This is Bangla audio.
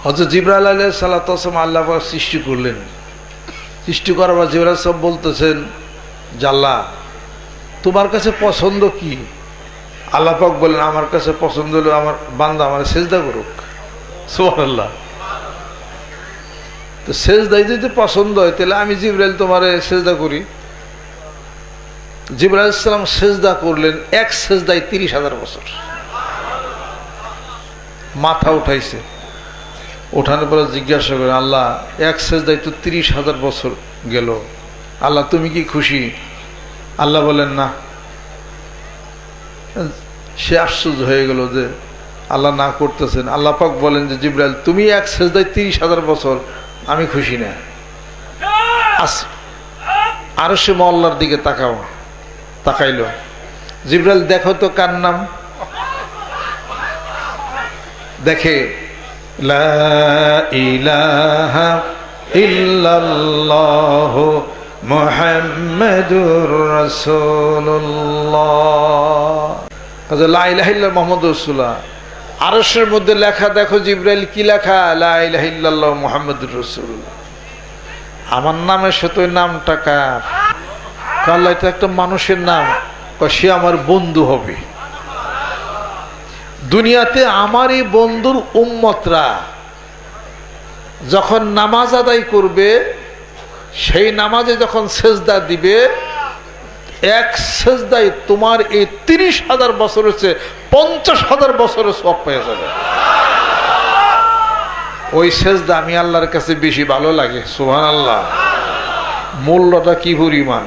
হযরত জিবরাইল আলাইহিস সালাতু ওয়াস সালাম আল্লাহ পাক সৃষ্টি করলেন। সৃষ্টি করার পর জিবরাইল সাহেব বলতেছেন, আল্লাহ তোমার কাছে পছন্দ কি? আল্লাহ পাক বলেন, আমার কাছে পছন্দ হলো আমার বান্দা আমার সেজদা করুক। সুবহানাল্লাহ। তো সেজদাই যদি পছন্দ হয় তাহলে আমি জিবরাইল তোমারে সেজদা করি। জিবরাইল আলাইহিস সালাম সেজদা করলেন, এক সেজদায় 30,000 বছর। মাথা উঠাইছে, ওঠানোর পরে জিজ্ঞাসা করে, আল্লাহ এক সেজদায় তো 30,000 বছর গেল, আল্লাহ তুমি কি খুশি? আল্লাহ বলেন না। সে আশ্চর্য হয়ে গেল যে আল্লাহ না করতেছেন। আল্লাহ পাক বলেন যে জিবরাইল তুমি এক সেজদায় 30,000 বছর, আমি খুশি না। আরো সে মহল্লার দিকে তাকাইল। জিবরাইল দেখো তো কার নাম? দেখে লা ইলাহা ইল্লাল্লাহ মুহাম্মাদুর রাসূলুল্লাহ। লা ইলাহা ইল্লাল্লাহ মুহাম্মাদুর রাসূলুল্লাহ। আরশের মধ্যে লেখা দেখো জিবরাইল কি লেখা? লা ইলাহা ইল্লাল্লাহ মুহাম্মাদুর রাসূলুল্লাহ। আমার নামের সাথে ওই নামটা কার? আল্লাহ এটা একটা মানুষের নাম, সে আমার বন্ধু হবে। দুনিয়াতে আমার এই বন্ধুর উম্মতরা যখন নামাজ আদায় করবে, সেই নামাজে যখন সেজদা দিবে, এক সেজদায় তোমার এই 30,000 বছরের চেয়ে 50,000 বছরের সওয়াব পেয়ে যাবে। ওই সেজদা আমি আল্লাহর কাছে বেশি ভালো লাগে। সুবহানাল্লাহ। মূল্যটা কি পরিমাণ!